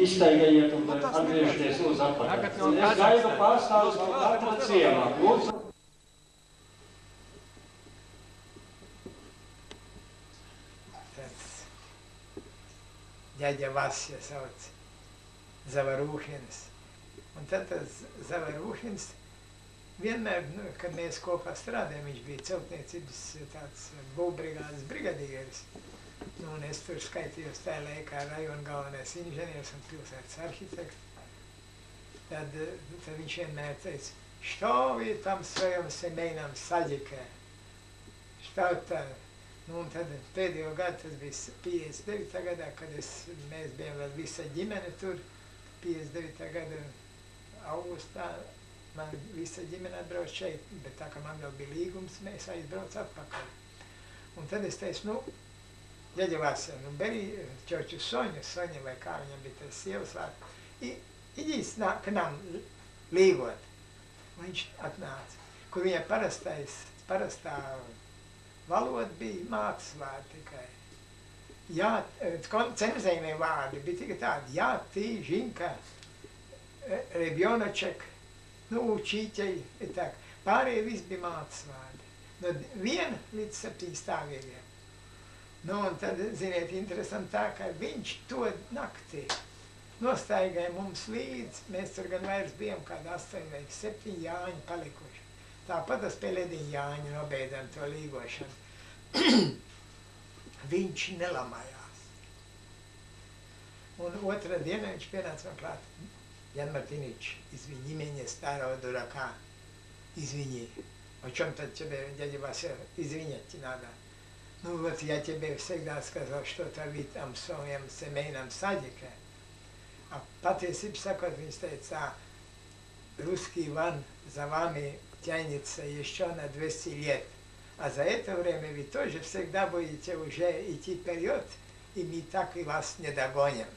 iztaigajiet un atgriežties uz atpakaļ. Es gaidu pārstāvus no katra ciemā. Lūdzu. Ģaģa Vasja sauc Zavarūhins. Un tad tas Zavarūhins vienmēr, kad mēs kopā strādājam, viņš bija celtniecības tāds būvbrigādes brigadieris. Un es tur skaitījos tajā laikā rajona galvenais inženieris un pilsētas arhitekts. Tad viņš vienmēr teica, что вы там в своем семейном садике? Что это? Nu, un tad pēdējo gadu, tas bija 59. gadā, kad mēs bijām vēl visa ģimene tur. 59. gada augustā man visa ģimene atbrauc šeit, bet tā kā man vēl bija līgums, mēs aizbrauc atpakaļ. Un tad es teicu, nu, ģaģa Vasja, nu, beri čoču Soņa, vai kā viņam bija tas sievas vārds, idīs k nam līgot. Viņš atnāca, kur viņa parastā valoda bija mācas vārdi tikai. Jā, cenzējumie vārdi bija tikai tādi, jā, tī, žinka, rebjonaček, nu, učīķei, ir tā. Pārējie viss bija mācas vārdi. No 1 līdz 7 stāvīgiem. Nu, un tad, ziniet, interesanti tā, ka viņš to naktī nostaigāja mums līdzi. Mēs tur gan vairs bijām kādi 8 vai 7 jāņi palikuši. Tāpat tas pie Lediņa Jāņa nobeidām to līgošanu. Viņš nelamājās. Un otrā dienā viņš pienāca man klāt. Jan Martinič, извини меня, старого дурака, извини. О чем то тебе, дядя Вася, извинять надо. Ну вот я тебе всегда сказал, что-то вы там в своем семейном садике. А patiesībā sakot, viņš teica, русский Иван за вами тянется еще на 200 лет. А за это время вы тоже всегда будете уже идти вперед, и мы так и вас не догоним.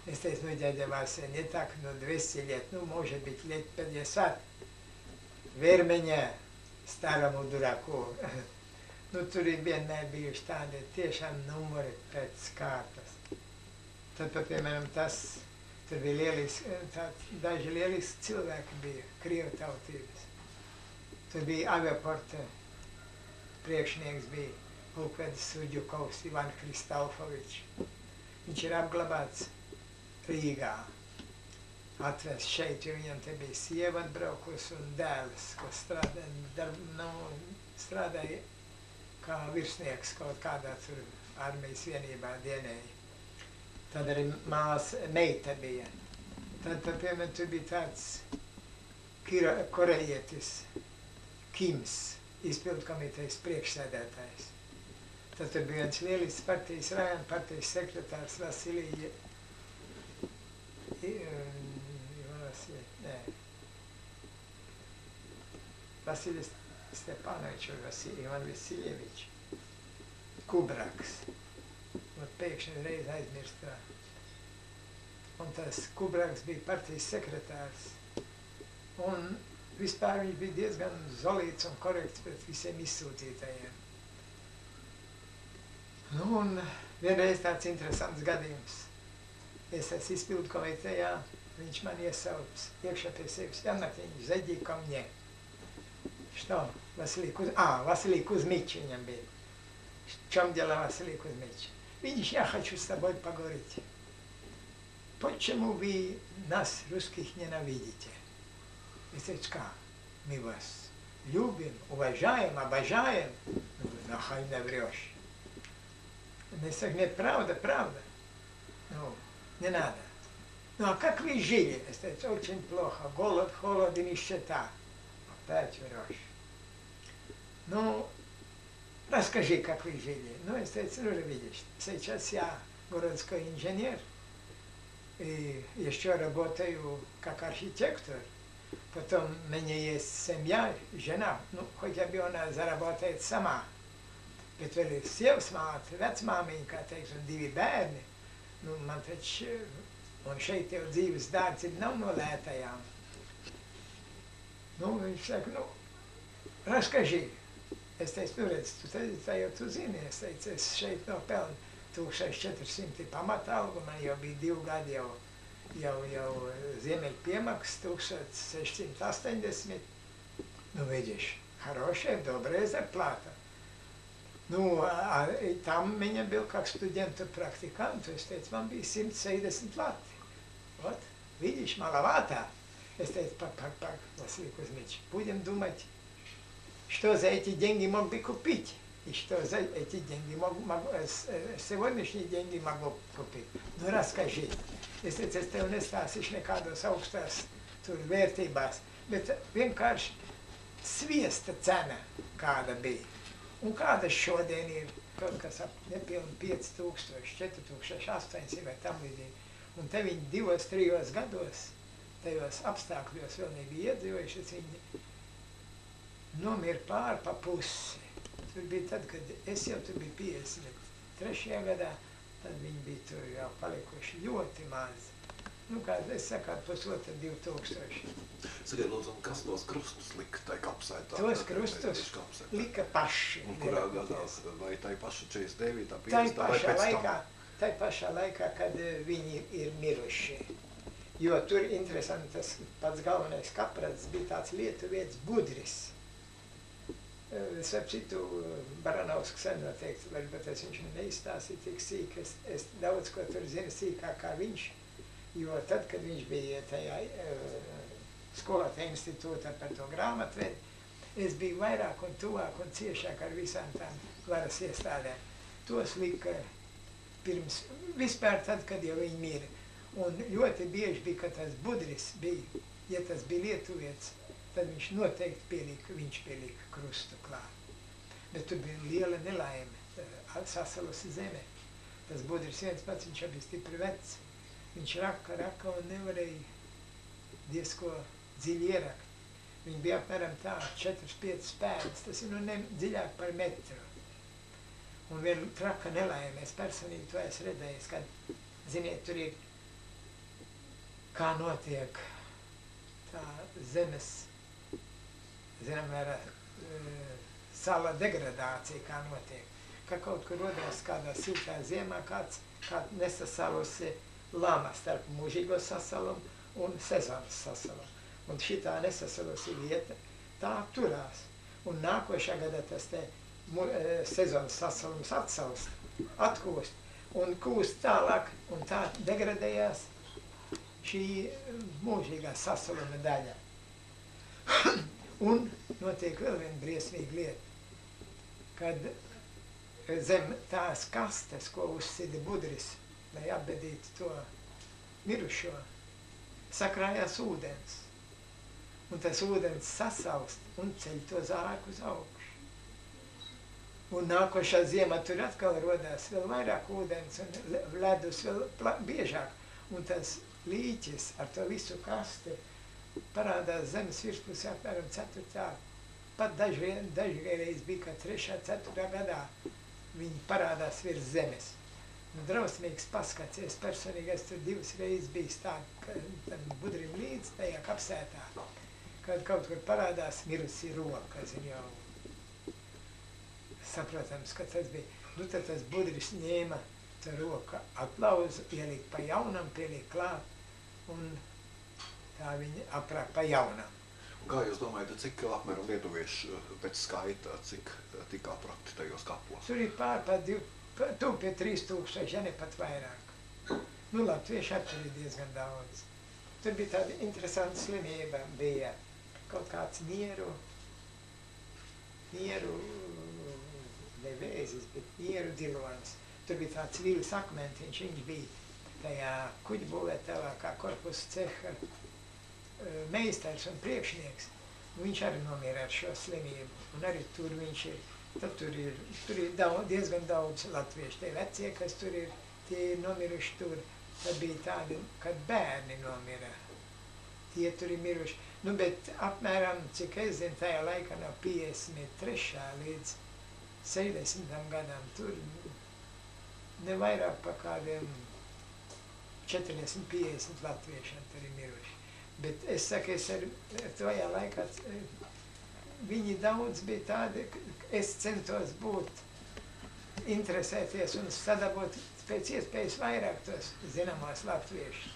Es teicu, nu, ģaģa Vasja, не так, ну, 200 лет, ну, может быть, лет 50. Верь мне, старому дураку. Nu, tur ir vienmēr bijuši tādi tiešām numuri pēc kārtas. Tad, piemēram, tur bija lieliski, daži lieliski cilvēki bija, krievu tautības. Tur bija aviaporta priekšnieks bija pulkvedis Suģukovs Ivan Kristaufovičs. Viņš ir apglabāts Rīgā. Atvest šeit, jo viņam te bija sieva atbraukus un dēls, ko strādāja kā virsnieks kaut kādā tur armijas vienībā dienēja. Tad arī meita bija. Tad, piemēram, tur bija tāds korejietis, Kims, izpildu komitejas priekšsēdētājs. Tad tur bija viens lielisks partijas rajona partijas sekretārs Vasilijs Stepanovičs vai Ivan Vasiljevičs, Kubraks. Un pēkšņi reiz aizmirstā. Un tas Kubraks bija partijas sekretārs. Un vispār viņš bija diezgan zolīts un korekts pret visiem izsūtītajiem. Nu, un vienreiz tāds interesants gadījums. Es esmu izpildu komitejā, viņš man iesauc iekšā pie sevis. Jan Martinič, zайди ко мне. Что? Василий Кузьмич viņam bija. В чем дело, Василий Кузьмич? Видишь, я хочу с тобой поговорить. Почему вы нас, русских, ненавидите? И говорит, как? Мы вас любим, уважаем, обожаем. Ну, нахай не врешь. Я говорю, нет, правда. Ну, не надо. Ну, а как вы жили? Я говорю, очень плохо. Голод, холод и нищета. Опять врешь. Ну, расскажи, как вы жили. Ну, я говорю, ну, видишь, сейчас я городской инженер, и еще работаю как архитектор. Потом у меня есть семья, жена, ну, хотя бы она заработает сама. Bet vēl ir sievas māte, vecmāmiņa, kā teiksim, 2 bērni. Nu, man taču, un šeit jau dzīves dārds nav no lētajām. Nu, viņš saka, nu, расскажи. Es teicu, nu redz, tu jau tu zini, es teicu, es šeit nopelnu 1400 pamatalgu, man jau bija 2 gadi jau ziemeļu piemaksas, 1680. Ну, видишь, хорошая, добрая зарплата. Ну, а там у меня был как студент-практикант, то есть man bija 160 lati. Вот, видишь, маловато. Es teicu, pak, Василий Кузьмич, будем думать, что за эти деньги мог бы купить. И что за эти деньги сегодняшние деньги могу купить. Nu, расскажи. Es teicu, es tev nestāstīšu nekādos augstās tur vērtībās, bet vienkārši sviesta cena kāda bija. Un kāda šodien ir kaut kas ap nepilni 5000, 4800 vai tam līdzīgi. Un te viņi 2-3 gados, tajos apstākļos vēl nebija iedzīvojuši, viņi nomira pār pa pusi. Tur bija tad, kad es jau tur biju 53. gadā, tad viņi bija tur jau palikuši ļoti maz. Nu, kā es saku, 1500–2000. Sakiet, lūdzu, un kas tos krustus lika tai kapsētā? Tos krustus lika paši. Un kurā gadā? Vai tai paša 49, 50 vai pēc tam? Tai pašā laikā, kad viņi ir miruši. Jo tur interesanti tas pats galvenais kaprats bija tāds lietuvietis Budris. Starp citu, Baranovsks sen noteikti, varbūt viņš neizstāstīja tik sīk, es daudz ko tur zinu sīkāk kā viņš. Jo tad, kad viņš bija tajā skolotāja institūtā par to grāmatvedi, es biju vairāk un tuvāk un ciešāk ar visām tām varas iestādēm. Tos lika pirms, vispār tad, kad jau viņi mira. Un ļoti bieži bija, ka tas Budris bija, ja tas bija lietuvietis, tad viņš noteikti pielika krustu klāt. Bet tur bija liela nelaime, sasalusi zeme. Tas Budris viens pats, viņš jau bija stipri vecs. Viņš raka un nevarēja diezko dziļi ierakt. Viņi bija apmēram tā 4-5 pēdas, tas ir ne dziļāk par metru. Un viena traka nelaime, es personīgi to esmu redzējis, kad, ziniet, tur ir, kā notiek tā zemes, zinām, sala degradācija, kā notiek. Ka kaut kur rodās kādā siltā ziemā kāds nesasalusi lama starp mūžīgo sasalumu un sezonas sasalumu. Un šitā nesasalusi vieta, tā turās. Un nākošā gadā tas te sezonas sasalums atkūst un kūst tālāk, un tā degradējās šī mūžīgā sasaluma daļa. Un notiek vēl viena briesmīga lieta, kad zem tās kastes, ko uzsida Budris, lai apbedītu to mirušo, sakrājās ūdens. Un tas ūdens sasalst un ceļ to zāku uz augšu. Un nākošā ziemā tur atkal rodās vēl vairāk ūdens un ledus vēl biežāk. Un tas līķis ar to visu kasti parādās zemes virspusē apmēram 4. Pat dažreiz bija, ka 3., 4. gadā viņi parādās virs zemes. Drausmīgs paskats, es personīgi tur 2 reizes bijis tā, tam Budrim līdz tajā kapsētā, kad kaut kur parādās mirusī roka, zin jau. Saprotams, ka tas bija. Nu, tad tas Budris ņēma to roku aplauzu, ielika pa jaunam, pielika klāt, un tā viņi aprāk pa jaunam. Un kā jūs domājat, cik apmēram lietuvieši pēc skaita, cik tika aprakti tajos kapos? Tur ir pār pie 3000, ja ne pat vairāk. Nu, latvieši arī tur ir diezgan daudz. Tur bija tāda interesanta slimība, bija kaut kāds nieru, ne vēzis, bet nieru dilons. Tur bija tāds vīlis akmentiņš, viņš bija tajā kuģbūvētavā kā korpusa ceha meistars un priekšnieks. Viņš arī nomira ar šo slimību, un arī tur viņš ir. Tad tur ir diezgan daudz latviešu, tie vecie, kas tur ir, tie ir nomiruši tur. Tad bija tādi, kad bērni nomira, tie tur ir miruši. Nu, bet apmēram, cik es zinu, tajā laikā no 53. līdz 60. gadam, tur ne vairāk pa kādiem 40–50 latviešiem tur ir miruši. Bet es saku, es ar tojā laikā, viņi daudz bija tādi, es centos būt interesēties un sadabūt pēc iespējas vairāk tos zināmos latviešus.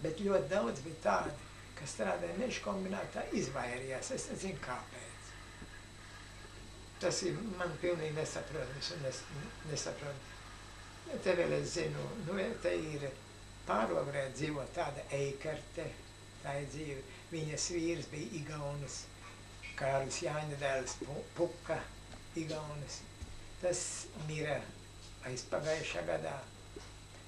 Bet ļoti daudz bija tādi, kas strādāja meža kombinātā, izvairījās. Es nezinu, kāpēc. Tas ir man pilnīgi nesaprotams un nesaprotu. Te vēl es zinu, nu, te ir pārovrē dzīvo tāda Eikarte, tā ir dzīve. Viņas vīrs bija Igaunis, Kārlis Jāņa dēls Puka, Igaunis. Tas mira aizpagājušā gadā.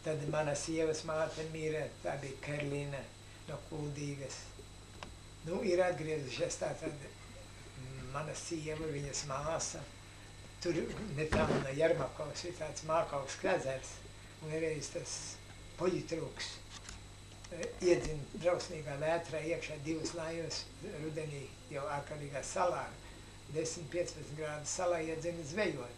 Tad mana sievas māte mira, tā bija Karlīna no Kuldīgas. Nu, ir atgriezušies tātad mana sieva, viņas māsa. Tur netālu no Jarmakovas ir tāds Mākaus ezers, un reiz tas poļitruks iedzina drausmīgā vētrā iekšā 2 laivas rudenī jau ārkārtīgā salā. 10-15 grādu salā iedzina zvejot.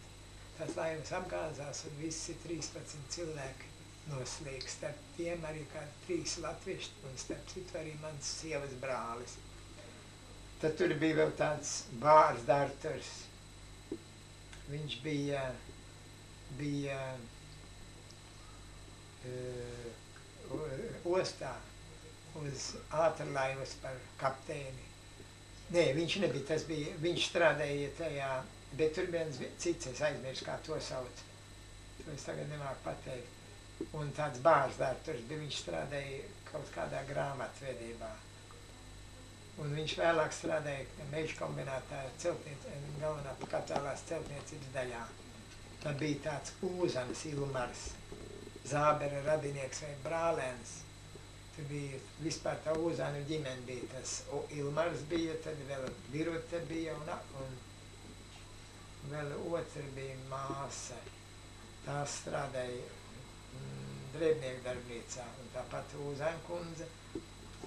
Tās laivas apgāzās un visi 13 cilvēki noslīgs. Starp tiem arī kādi 3 latvieši un starp citu arī mans sievas brālis. Tad tur bija vēl tāds Bārs Darters. Viņš bija ostā uz ātrlaivas par kapteini. Nē, viņš nebija, tas bija, viņš strādāja tajā, bet tur bija viens cits, es aizmirsu, kā to sauc. To es tagad nemāku pateikt. Un tāds Bārs Darters bija, viņš strādāja kaut kādā grāmatvedībā. Un viņš vēlāk strādāja meža kombinātā galvenā kapitālās celtniecības daļā. Tad bija tāds Ūzanis Ilmars, Zābera radinieks vai brālēns. Tur bija vispār tā Ūzanu ģimene bija tas Ilmars bija, tad vēl Birute bija un vēl otra bija māsa. Tā strādāja drēbnieku darbnīcā un tāpat Ūzanu kundze.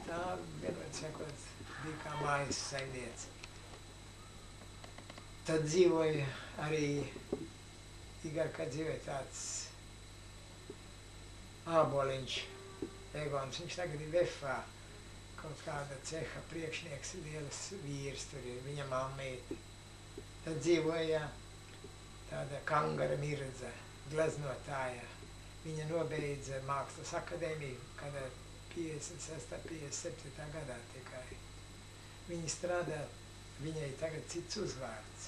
Tā vienot sakot bija kā mājas saimniece. Tad dzīvoja arī Igarkā dzīvoja tāds āboliņš, Egons, viņš tagad ir Vefā, kaut kāda ceha priekšnieks, lielas vīrs tur ir, viņa mammīte. Tad dzīvoja tāda Kangara Mirdza, gleznotāja. Viņa nobeidza Mākslas akadēmiju, kad 56. 57. gadā tikai. Viņa strādā, viņai tagad cits uzvārds.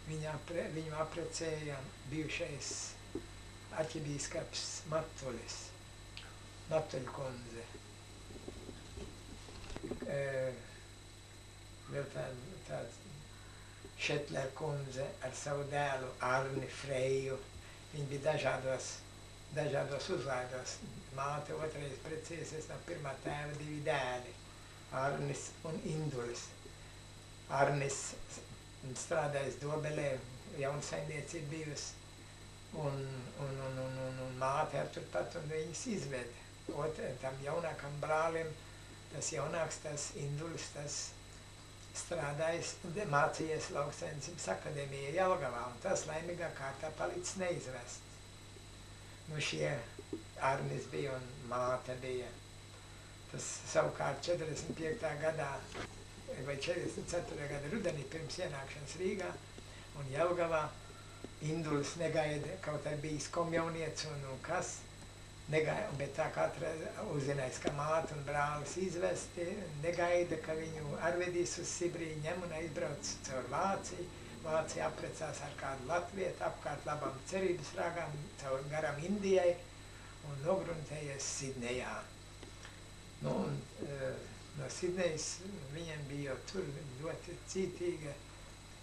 Viņu aprecēja bijušais arķibīskaps Matulis, Matuļa kundze. Vēl tāda Šetler kundze ar savu dēlu Arni Freju. Viņi bija dažādos uzvārdos. Māte otrais precēsies no pirmā tēva 2 dēli, Arnis un Indulis. Arnis strādājis Dobelē, jaunsaimniecība bijusi, un māte ar turpat, un viņas izveda. Tam jaunākam brālim, tas jaunāks, tas Indulis, tas strādājis, mācījies Lauksaimniecības akadēmijā Jelgavā, un tas laimīgā kārtā palicis neizvests. Nu šie Arnis bija un māte bija. Tas savukārt 45. gadā vai 44. gada rudenī pirms ienākšanas Rīgā un Jelgavā Indulis negaida, kaut arī bijis komjaunietis un kas, negaida, bet tā katra uzzinājis, ka māte un brālis izvesti, negaida, ka viņu arvedīs uz Sibriju, ņem un aizbrauc caur Vāciju. Vācija apprecās ar kādu latvietu, apkārt labam cerības ragam, caur garam Indijai un nogruntējies Sidnejā. Nu, un, no Sidnejas viņiem bija jau tur ļoti cītīga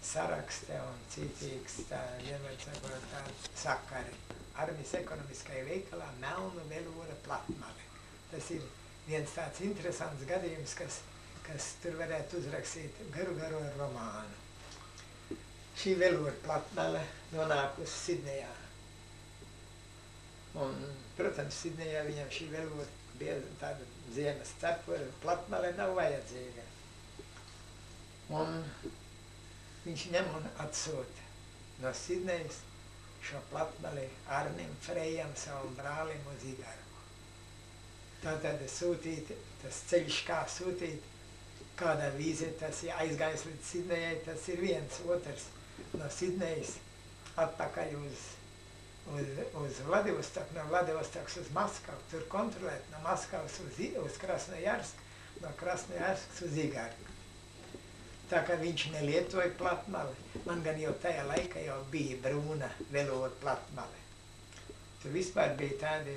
sarakste un cītīgs tā, vienmēr sakot, tādi sakari. Armijas ekonomiskajā veikalā melnu velora platmale. Tas ir viens tāds interesants gadījums, kas tur varētu uzrakstīt garu romānu. Šī velora platmale nonākusi Sidnejā. Un, protams, Sidnejā viņam šī velora bija tāda ziemas cepura, platmale nav vajadzīga. Un viņš ņem un atsūta no Sidnejas šo platmali Arnim Frejam, savam brālim uz Igarku. Tātad sūtīt, tas ceļš kā sūtīt, kādā vīzē tas ir aizgājis līdz Sidnejai, tas ir viens, otrs no Sidnejas atpakaļ uz Vladivostoku, no Vladivostokas uz Maskavu, tur kontrolēt no Maskavas uz Krasnojarsku, no Krasnojarskas uz Igarku. Tā kā viņš nelietoja platmali, man gan jau tajā laikā jau bija brūna veloru platmali. Tur vispār bija tādi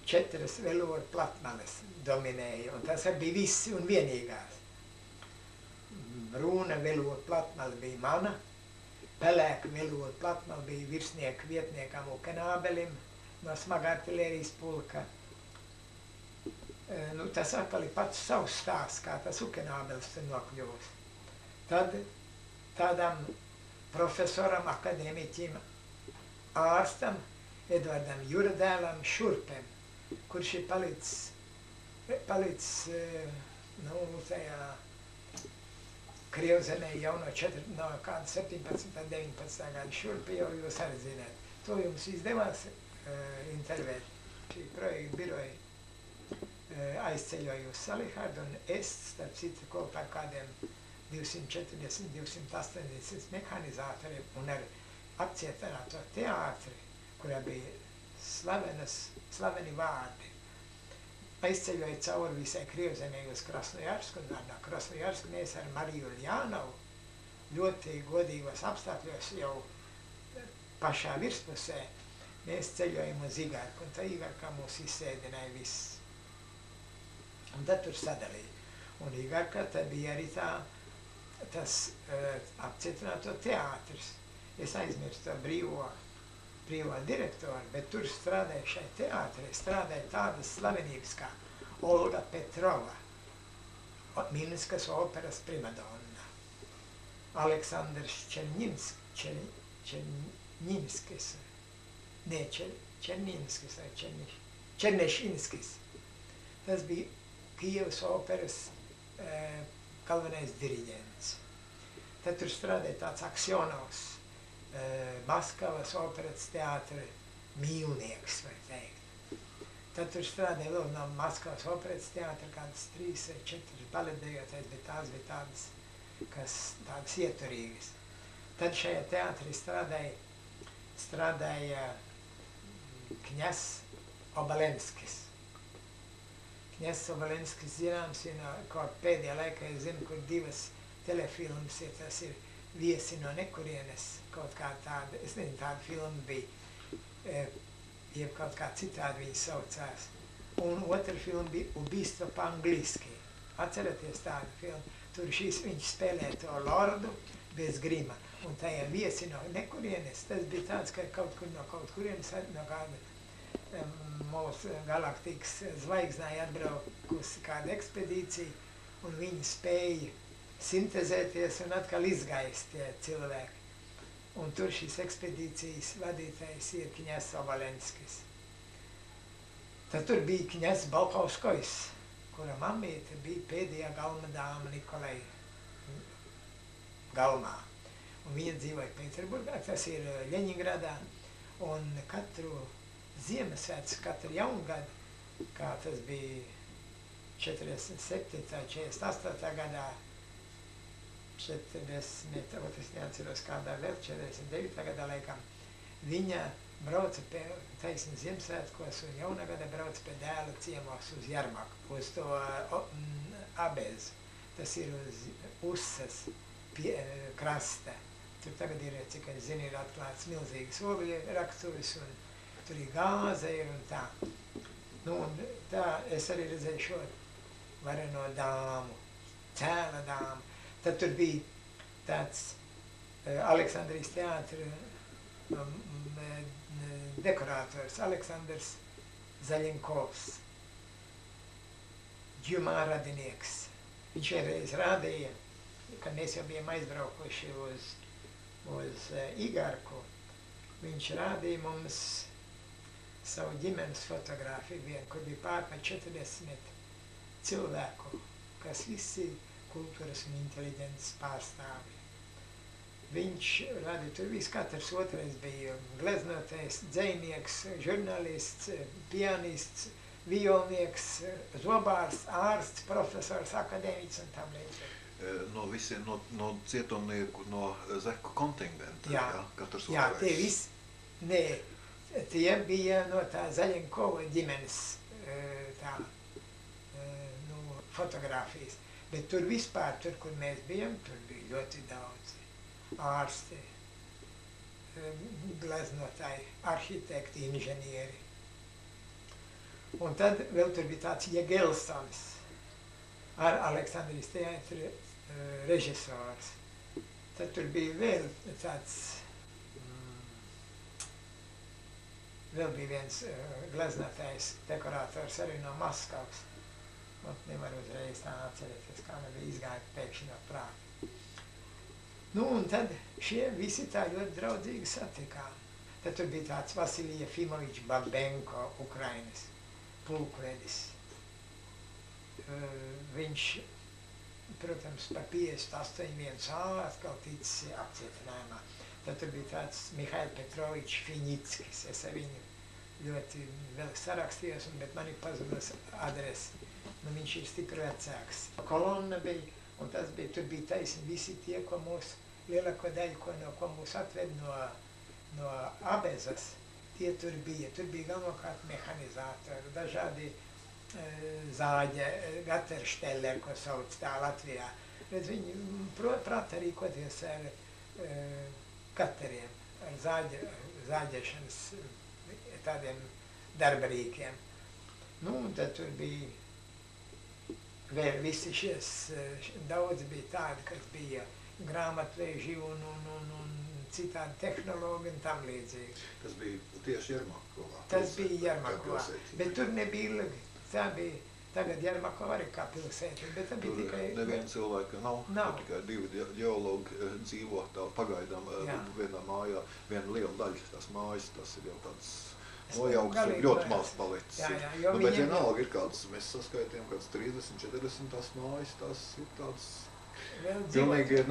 4 veloru platmales dominēja, un tas arī bija visi un vienīgās. Brūna veloru platmali bija mana, pelēka veloru platmali bija virsnieka vietniekam Ukenābelim no smagā artilērijas pulka. Nu, tas atkal ir pats savs stāsts, kā tas Ukenābelis tur nokļūs. Tad tādam profesoram, akadēmiķim, ārstam, Edvardam Juradēlam Šurpem, kurš ir palicis nu, tajā Krievzemē jau no kāda 17. 19. gada Šurpi jau jūs arī zināt. To jums izdevās intervēt. Šī projekta biroja aizceļoju uz Salihārdu, un es, starp citu, kopā ar kādiem 240, 280 mehanizatoriem un ar apcietināto teātri, kurā bija slaveni vārdi. Aizceļoja cauri visai Krievzemē uz Krasnojarsku, un no Krasnojarsku mēs ar Mariju Uljānovu ļoti godīgos apstākļos jau pašā virspusē mēs ceļojam uz Igarku, un tā Igarkā mūs izsēdināja viss. Un tad tur sadalīja. Un Igarkā tad bija arī tas apcietināto teātris. Es aizmirstu to brīvo direktoru, bet tur strādāja šai teātrī, strādāja tādas slavenības kā Olga Petrova, Minskas operas primadonna, Aleksandrs Černešinskis. Tas bija Kijevas operas galvenais diriģents. Tad tur strādāja tāds Aksionovs, Maskavas operas teātra mīlnieks, var teikt. Tad tur strādāja vēl no Maskavas operas teātra kādas 3 vai 4 baletdejotājs, bet tās bija tādas ieturīgas. Tad šajā teātrī strādāja Kņazs Obolenskis. Kņazs Obolenskis zināms, kaut pēdējā laikā es zinu, kur 2 telefilmas ir, tas ir Viesi no nekurienes, kaut kā tāda, es nezinu, tāda filma bija, jeb kaut kā citādi viņa saucās. Un otra filma bija Ubīstva pa-angliski. Atceraties tādu filmu? Tur viņš spēlē to lordu bez grima. Un tajā Viesi no nekurienes, tas bija tāds, ka kaut kurienes, no kāda mūsu galaktikas zvaigznāja atbraukusi kāda ekspedīcija, un viņi spēja sintezēties un atkal izgaist tie cilvēki. Un tur šīs ekspedīcijas vadītājs ir Kņazs Obolenskis. Tad tur bija Kņazs Bolkovskojs, kura mammīte bija pēdējā galma dāma Nikolai galmā. Un viņa dzīvoja Pēterburgā, tas ir Ļeņingradā, un katru Ziemassvētku, katru jaungadu, kā tas bija 47. 48. gadā, 40, es neatceros kādā vēl, 49. gadā laikam, viņa brauca taisni Ziemassvētkos un jaunā gada brauca pie dēla ciemos uz Jarmaku, uz to Abezu. Tas ir uz Usas krasta. Tur tagad ir, cik es zinu, ir atklāts milzīgas ogļu raktuves un tur ir gāze un tā. Nu, un tā es arī redzēju šo vareno dāmu, cēla dāmu. Tad tur bija tāds Aleksandrijas teātra dekorātors Aleksandrs Zaļenkovs, Džumā radinieks. Viņš vienreiz rādīja, kad mēs jau bijām aizbraukuši uz Igarku, viņš rādīja mums savu ģimenes fotogrāfiju, kur bija pārpa 40 cilvēku, kas visi kultūras un inteliģences pārstāvi. Viņš rādīja, tur viss katrs otrais bija gleznotais, dzejnieks, žurnālists, pianists, violnieks, zobārsts, ārsts, profesors, akadēmiķis un tam līdzīgi. no visiem, no cietumnieku, no zeku kontingenta, Jā. ja? Katrs Jā, tie uzvarējis. visi, nē, tie bija no tā Zaļenkova ģimenes tā, nu, fotogrāfijas. Bet tur vispār, tur, kur mēs bijām, tur bija ļoti daudz ārsti, gleznotāji, arhitekti, inženieri. Un tad vēl tur bija tāds Jegelsons, ar Aleksandrijas teātra režisors. Tad tur bija vēl tāds, vēl bija viens gleznotājs, dekorātors arī no Maskavas. Nevaru uzreiz tā atcerēties, kā man bija izgāja pēkšņi no prāta. Nu, un tad šie visi tā ļoti draudzīgi satikām. Tad tur bija tāds Vasilija Fimovičs Babenko, Ukrainas pulkvedis. Viņš, protams, par 58.1a atkal ticis apcietinājumā. Tad tur bija tāds Mihail Petrovičs Fiņickis. Es ar viņu ļoti vēl sarakstījos, bet man ir pazudus adresi. Nu, viņš ir stipri vecāks. Kolonna bija, un tas bija, tur bija taisni visi tie, ko mūs, lielāko daļu, ko mūs atved no Abezas, tie tur bija. Tur bija galvenokārt mehanizātori, dažādi zāģe, Gateršteller, ko sauc tā Latvijā. Redz, viņi prāt rīkoties ar kateriem, ar zāģešanas tādiem darbarīkiem. Nu, un tad tur bija vēl visi šies, daudz bija tādi, kas bija grāmatveži un citādi tehnologi un tam līdzīgi. Tas bija tieši Jermakovā. Tas bija Jermakovā, bet tur nebija ilgi. Tā bija, tagad Jermakova arī kā pilsēta, bet tā bija Tur tikai... neviena cilvēka nav. Tikai 2 ģeologi dzīvo tā pagaidām vienā mājā, viena liela daļa tās mājas, tas ir jau tāds nojauks, ļoti maz palicis. Jā, bet vienalga ir kāds, mēs saskaitījām kāds 30, 40 tās mājas, tās ir tāds pilnīgi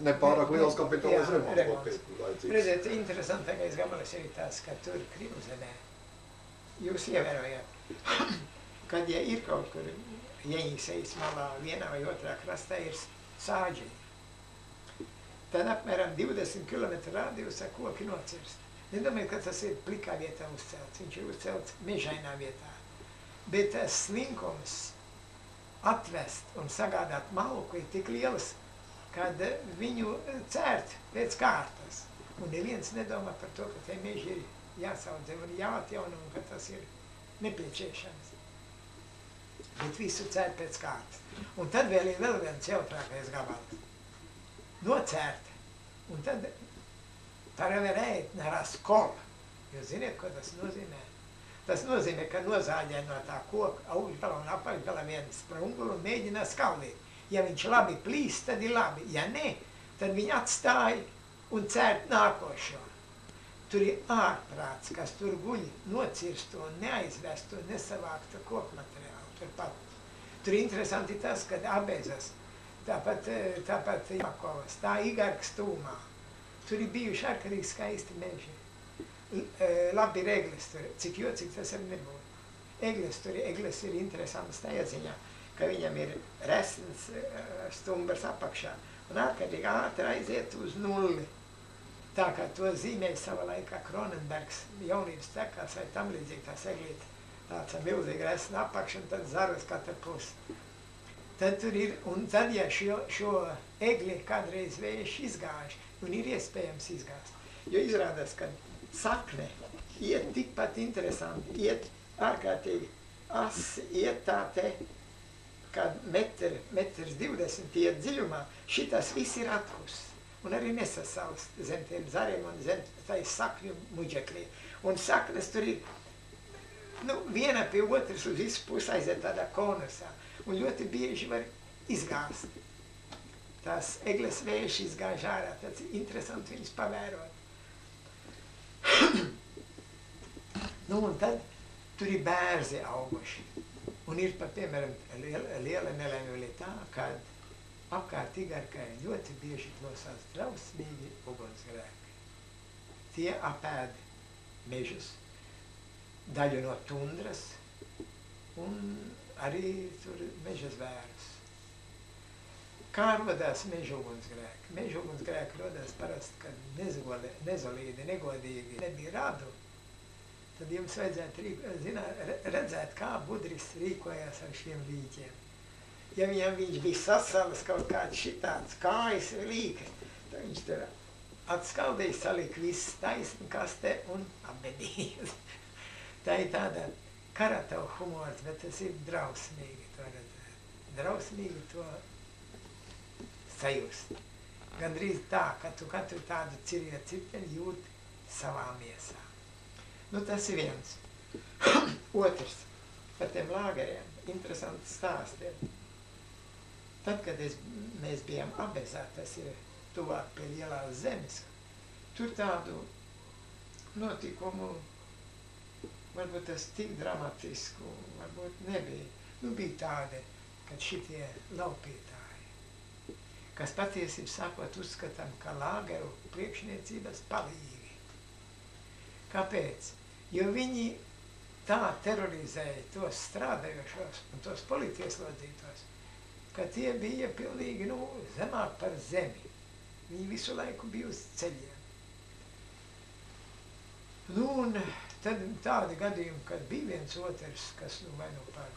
nepārāk liels kapitāls remonts. Redziet, interesantākais gabals ir tas, ka tur Krimzemē, jūs ievērojat, kad ja ir kaut kur Jeņisejas malā vienā vai otrā krastā ir sāģi, tad apmēram 20 km rādījusā koki nocirst. Nedomāju, ka tas ir plikā vietā uzcelts, viņš ir uzcelts mežainā vietā. Bet tas slinkums atvest un sagādāt malku ir tik liels, kad viņu cērt pēc kārtas. Un neviens nedomā par to, ka tie meži ir jāsaudzē un jāatjauna un ka tas ir nepieciešams. Bet visu cērt pēc kārtas. Un tad vēl ir vēl viens jautrākais gabals. Nocērt. Un tad paraverēt raskol. Jūs ziniet, ko tas nozīmē? Tas nozīmē, ka nozāģē no tā koka augšgalā un apakšgalā vienu sprungulu un mēģina skaldīt. Ja viņš labi plīst, tad ir labi. Ja ne, tad viņi atstāja un cērt nākošo. Tur ir ārprāts, kas tur guļ nocirstu un neaizvestu un nesavāktu koku materiālu turpat. Tur interesanti tas, kad Abezas, tāpat Jermakovas, tā Igarkas tūmā. Tur ir bijuši ārkārtīgi skaisti meži. Labi ir egles tur, cik jocīgi tas arī nebūtu. Egles ir interesants tajā ziņā, ka viņam ir resns stumbrs apakšā un ārkārtīgi ātri aiziet uz nulli. Tā kā to zīmēja savā laikā Kronenbergs jaunības cekās vai tam līdzīgi tās eglītes. Tāds milzīgi resna apakša un tad zaras katra pusi. Tad tur ir, un tad, ja šo egli kādreiz vējš izgāž, un ir iespējams izgāzt. Jo izrādās, ka sakne iet tikpat interesanti, iet ārkārtīgi asi, iet tā te, kad metrs 20 iet dziļumā, šitas viss ir atkus. Un arī nesasalst zem tiem zariem un zem tai sakņu muģeklī. Un saknes tur ir, viena pie otras uz visu pusi aiziet tādā konusā. Un ļoti bieži var izgāzt. Tās egles vējš izgāž ārā, tāds interesanti viņus pavērot. Un tad tur ir bērzi auguši. Un ir pat, piemēram, liela nelaime tā, kad apkārt Igarkai ļoti bieži plosās drausmīgi ugunsgrēki. Tie apēd mežus, daļu no tundras un arī tur meža zvērus. Kā rodās meža ugunsgrēki? Meža ugunsgrēki rodās parasti, kad nezolīdi, negodīgi nebija rādu. Tad jums vajadzētu redzēt, kā Budris rīkojās ar šiem līķiem. Ja viņam viņš bija sasalis kaut kāds šitāds kājas līka, tad viņš tur atskaldīja, salika viss taisni kastē un apbedīja. Tā ir tāda karatavu humors, bet tas ir drausmīgi to redzēt. Drausmīgi to sajust. Gandrīz tā, ka tu katru tādu cirteni jūti savā miesā. Nu, tas ir viens. Otrs, par tiem lāgeriem, interesants stāstiem. Tad, kad mēs bijām Abezā, tas ir tuvāk pie Lielās zemes, tur tādu notikumu, varbūt tas tik dramatisku, varbūt nebija. Nu, bija tādi, kad šitie laupītāji, kas patiesībā sakot uzskatām, ka lāgeru priekšniecības palīgi. Kāpēc? Jo viņi tā terorizēja tos strādājošos un tos politieslodzītos, ka tie bija pilnīgi zemāk par zemi. Viņi visu laiku bija uz ceļiem. Nu, un tad tādi gadījumi, kad bija viens otrs, kas vai par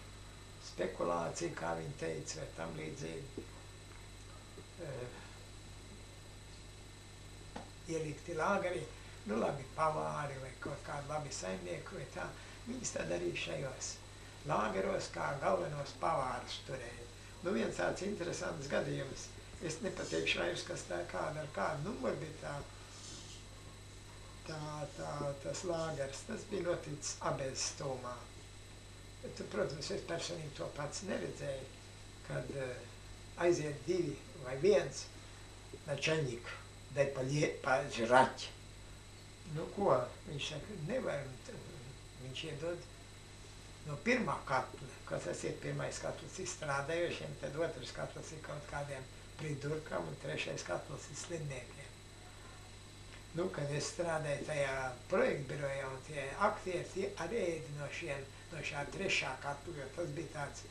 spekulāciju, kā viņi teica, vai tam līdzīgi, ielikti lāgeri, nu labi pavāri vai kaut kādi labi saimnieki vai tā, viņas tad arī šajos lāgeros kā galvenos pavārus turēja. Nu, viens tāds interesants gadījums, es nepateikšu vairs, kas tā kāda ar kādu numuru bija tas lāgers, tas bija noticis Abezas stūmā. Bet, protams, es personīgi to pats neredzēju, kad aiziet divi vai viens načaļņiku, dēļ pa žraķi. Nu, ko? Viņš saka, nevar, viņš iedod no pirmā katla, kas tas ir pirmais katls izstrādājošiem, tad otrs katls ir kaut kādiem pridurkam un trešais katls ir slimniekiem. Nu, kad es strādāju tajā projektbirojā un tie aktieri, tie arī ēdi no šā trešā katla, jo tas bija tāds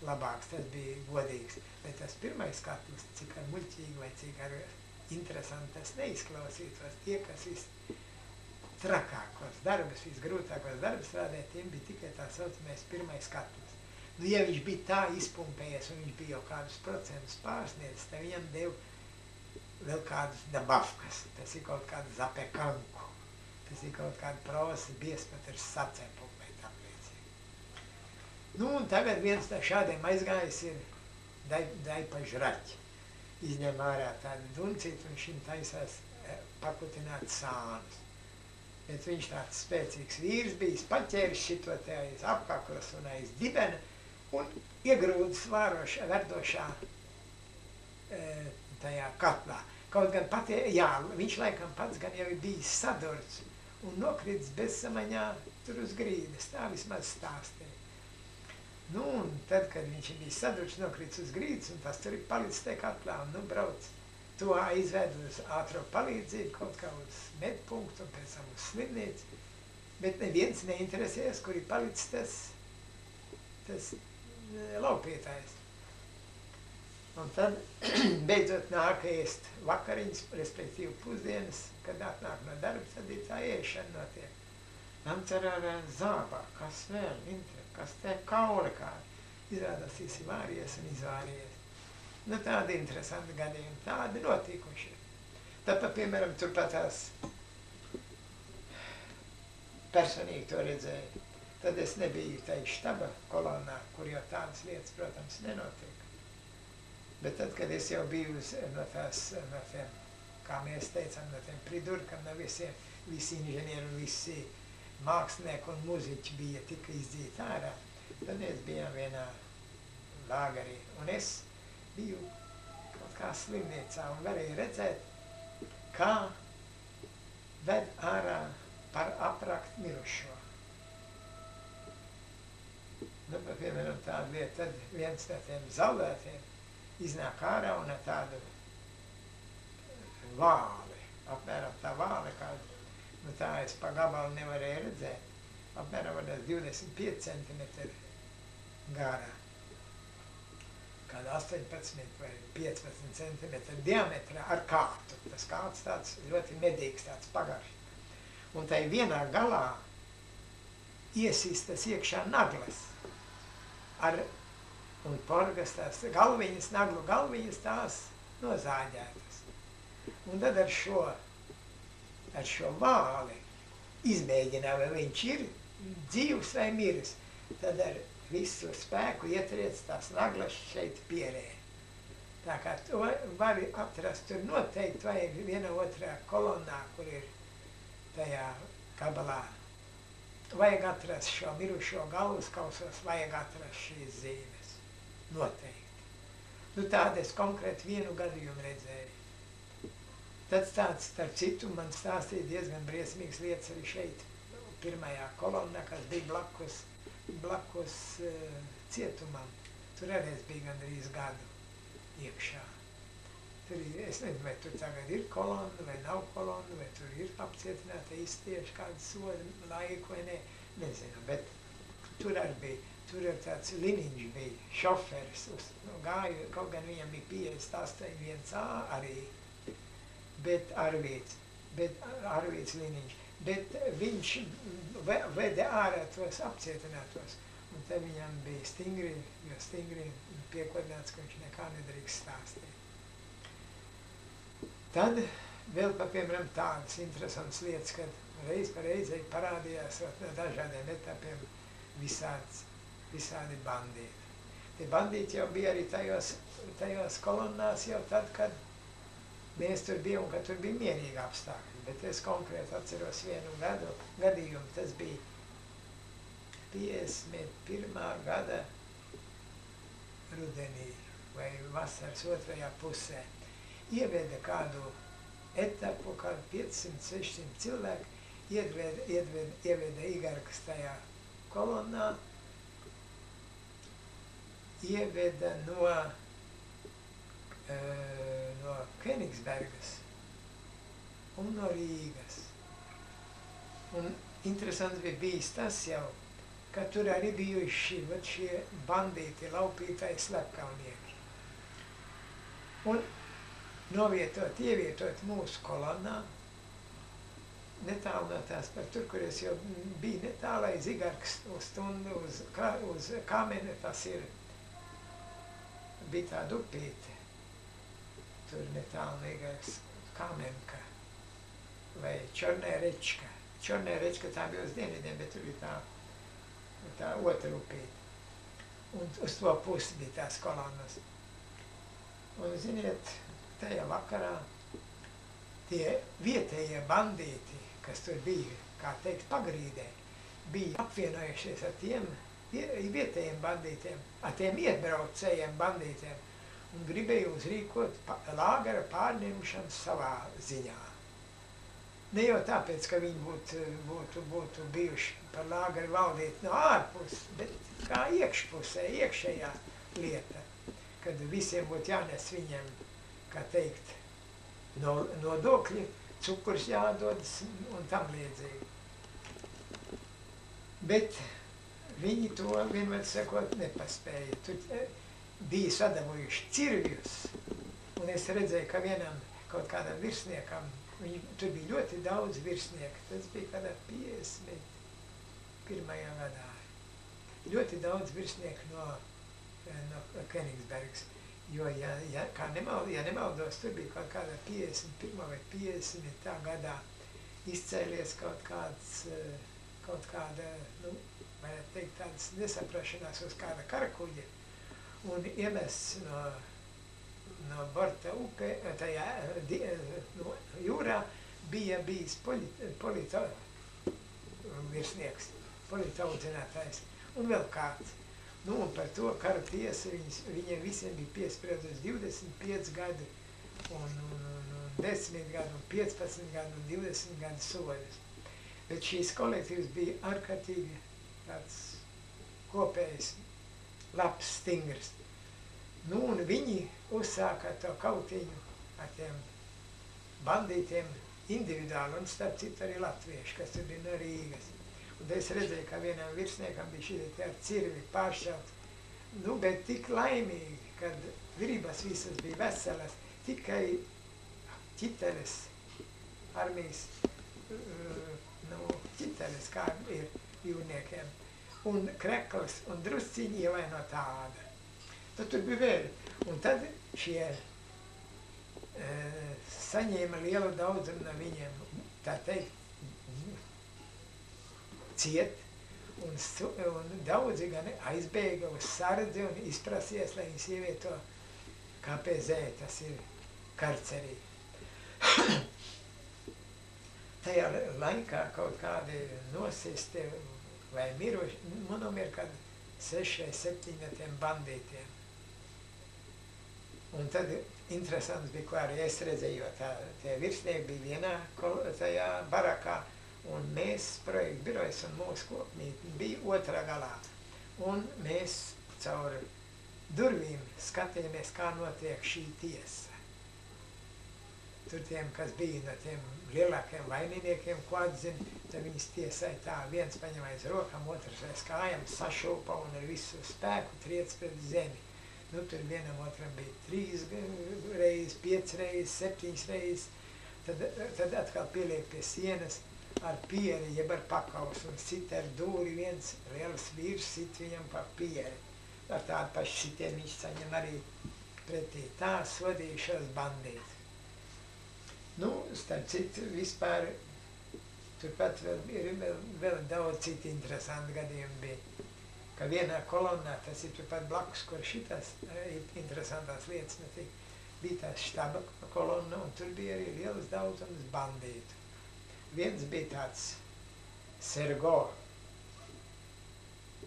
labāks, tas bija godīgs. Bet tas pirmais katls, cik ar muļķīgi vai cik ar interesanti tas neizklausītos, tie, kas trakākos darbus, visgrūtākos darbus strādāja, tiem bija tikai tā saucamais pirmais katls. Nu, ja viņš bija tā izpumpējies un viņš bija jau kādus procentus pārsniedzis, tad viņam deva vēl kādus dabavkas, tas ir kaut kāda zapekanku, tas ir kaut kāda prosa, biespat ar sacepumu vai tam līdzīgi. Nu, un tagad viens tā šādiem aizgājis ir dai pa žraķi. Izņem ārā tādu duncītu un šim taisās pakutināt sānus. Bet viņš tāds spēcīgs vīrs bijis, paķēris šito te aiz apkaklas un aiz dibena un iegrūdis verdošā tajā katlā. Kaut gan viņš laikam pats gan jau ir bijis sadurts un nokritis bezsamaņā tur uz grīdas, tā vismaz stāstīja. Nu, un tad, kad viņš ir bijis sadurts, nokritis uz grīdas un tas tur ir palicis te katlā un nu brauc. To aizved uz ātro palīdzību, kaut kā uz medpunktu un pēc tam uz slimnīcu, bet neviens neinteresējas, kur ir palicis tas laupītājs. Un tad beidzot nāk ēst vakariņas, respektīvi pusdienas, kad atnāk no darba, tad ir tā ēšana notiek. Nāc ar zābā, kas vēl, kas te kauli kādi. Izrādās, tas ir vāries un izvāries. Nu, tādi interesanti gadījumi, tādi notikuši. Tāpēc, piemēram, turpat tās personīgi to redzēju. Tad es nebiju tai štaba kolonā, kur jau tādas lietas, protams, nenotiek. Bet tad, kad es jau biju no tiem, kā mēs teicām, no tiem pridurkam, no visi inženieri un visi mākslinieki un muziķi bija tika izdzīti ārā, tad mēs bijām vienā lāgarī. Un es biju kaut kā slimnīcā un varēju redzēt, kā ved ārā par aprakt mirušo. Nu, piemēram, tāda lieta, tad viens no tiem zaudētiem iznāk ārā un ar tādu vāli, apmēram tā vāli, kādu, nu tā es pa gabalu nevarēju redzēt, apmēram 25 centimetri garā. kāda 18 vai 15 centimetri diametrā ar kātu. Tas kāds tāds ļoti medīgs, tāds pagaršs. Un tai vienā galā iesistas iekšā naglas. Un porgas tās galviņas, naglu galviņas tās nozāģētas. Un tad ar šo vāli izmēģināja, vai viņš ir dzīvs vai miris. Tad ar visu spēku ietriec tās naglas šeit pierē. Tā kā to var atrast tur noteikti vajag viena otrā kolonnā, kur ir tajā gabalā. Vajag atrast šo mirušo galvaskausos, vajag atrast šīs zīmes. Noteikti. Nu tādu es konkrēti vienu gadījumu redzēju. Tad tāds, starp citu, man stāstīja diezgan briesmīgas lietas arī šeit, pirmajā kolonnā, kas bija blakus cietumam. Tur arī es biju gandrīz gadu iekšā. Tur, es nezinu, vai tur tagad ir kolonna, vai nav kolonna, vai tur ir apcietināti iztieši kādu sodu laiku, vai ne, nezinu, bet tur arī bija. Tur ir tāds Liniņš bija, šoferis, gāju, kaut gan viņam bija 58 1A arī, bet Arvīts Liniņš, bet viņš veda ārā tos apcietinātos, un te viņam bija stingri piekodināts, ka viņš nekā nedrīkst stāstīt. Tad vēl pa piemēram tādas interesantas lietas, kad reiz pa reizei parādījās no dažādiem etapiem visādi bandīti. Tie bandīti jau bija arī tajos kolonnās jau tad, kad mēs tur bijām, un kad tur bija mierīgi apstākļi. Bet es konkrēti atceros vienu gadījumu, tas bija 51. gada rudenī vai vasaras otrajā pusē. Ieveda kādu etapu, kādu 500-600 cilvēku, ieveda igarkas tajā kolonnā, ieveda no Kenigsbergas un no Rīgas. Un interesants bija bijis tas jau, ka tur arī bijuši šie bandīti, laupītāji, slepkavnieki. Un ievietot mūsu kolonnā, netālu no tās par tur, kur es jau biju netālu aiz Igarkas stundu uz Kameni, tas bija tāda upīte. Tur netālu no Igarkas Kamenka vai Čornērečka. Čornērečka tā bija uz dienvidiem, bet tur bija tā otra upīte. Un uz to pusi bija tās kolonnas. Un, ziniet, tajā vakarā tie vietējie bandīti, kas tur bija, kā teikt, pagrīdē, bija apvienojušies ar tiem vietējiem bandītiem, ar tiem iebraucējiem bandītiem un gribēja uzrīkot lāgera pārņemšanu savā ziņā. Ne jau tāpēc, ka viņi būtu bijuši par lāgeru valdīt no ārpuses, bet kā iekšpusē, iekšējā lieta, kad visiem būtu jānes viņiem, kā teikt, nodokļi, cukurs jādodas un tam līdzīgi. Bet viņi to vienmēr sakot nepaspēja. Tur bija sadabūjuši cirvjus, un es redzēju, ka vienam kaut kādam virsniekam, tur bija ļoti daudz virsnieku, tas bija kādā 51. gadā. Ļoti daudz virsnieku no Kenigsbergas. Jo, ja nemaldos, tur bija kaut kādā 51. vai 50. gadā izcēlies kaut kāda, varētu teikt, tādas nesaprašanās uz kāda karakuģa un iemests no borta upē, tajā jūrā bija bijis virsnieks, politaudzinātājs un vēl kāds. Un par to kara tiesa viņiem visiem bija piespriedusi 25 gadu, un 10 gadu, un 15 gadu, un 20 gadu sodus. Bet šīs kolektīvs bija ārkārtīgi tāds kopējs, labs, stingrs. Un viņi uzsāka to kautiņu ar tiem bandītiem individuāli, un starp citu arī latvieši, kas tur bija no Rīgas. Un es redzēju, ka vienam virsniekam bija šī te ar cirvi pāršķelt, bet tik laimīgi, kad virības visas bija veselas, tikai ķiteles, armijas, ķiteles, kā ir jūrniekiem, un krekls, un drusciņi ievainot āda. Tad tur bija vēl, un tad šie saņēma lielu daudzumu no viņiem, tā teikt, ciet, un daudzi gan aizbēga uz sardzi un izprasies, lai viņas ievieto KPZ, tas ir karcerī. Tajā laikā kaut kādi nosisti vai miruši, manam ir kad 6 vai 7 no tiem bandītiem. Un tad interesants bija, ko arī es redzēju, jo tie virsnieki bija vienā tajā barakā, un mēs, projekta birojas un mūsu kopmītni, bija otrā galā. Un mēs caur durvīm skatījāmies, kā notiek šī tiesa. Tur tiem, kas bija no tiem lielākiem vaininiekiem, ko atzina, tad viņas tiesāja tā, viens paņem aiz rokām, otrs aiz kājām, sašūpa un ar visu spēku triec pret zemi. Nu, tur vienam otram bija 3 reizes, 5 reizes, 7 reizes, tad atkal pieliek pie sienas ar pieri, jeb ar pakaus, un sit ar dūri viens liels vīrs, sit viņam pa pieri. Ar tādu pašu sitiem viņš saņem arī pretī. Tā sodījušos bandīti. Nu, starp citu, vispār, turpat vēl daudz citu interesanti gadījumi bija. Ka vienā kolonnā, tas ir turpat blakus, kur šitas interesantās lietas notika, bija tās štaba kolonna, un tur bija arī liels daudzums bandītu. Viens bija tāds Sergo,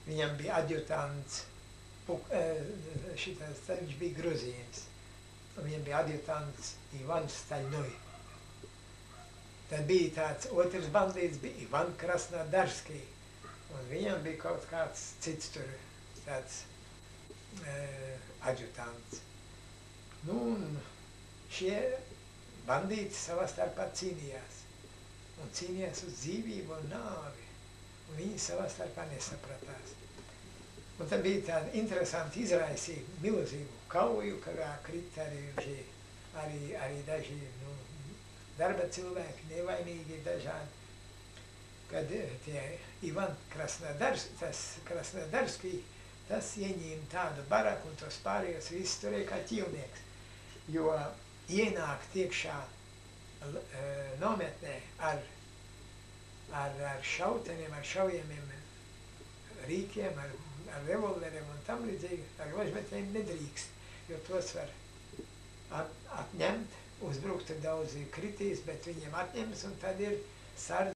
viņam bija adjutants, viņš bija Gruzīns, un viņam bija adjutants Ivans Staļņoj. Tad bija tāds otrs bandīts, bija Ivan Krasnodarskij. Un viņam bija kaut kāds cits tur tāds adjutants. Nu, un šie bandīti savā starpā cīnījās. Un cīnījās uz dzīvību un nāvi. Un viņi savā starpā nesapratās. Un tad bija tāda interesanti izraisīga, milzīgu kauju, kurā krita arī daži darba cilvēki, nevainīgi dažādi. Kad tie Ivan Krasnodarskij, tas ieņēma tādu baraku un tos pārējos visus turēja kā ķīlnieks. Jo ienākt iekšā nometnē ar šauteniem, ar šaujamiem rīkiem, ar revolveriem un tam līdzīgi, ar ložmetējiem nedrīkst, jo tos var atņemt, uzbrukt, daudzi kritīs, bet viņiem atņems un tad ir sardze.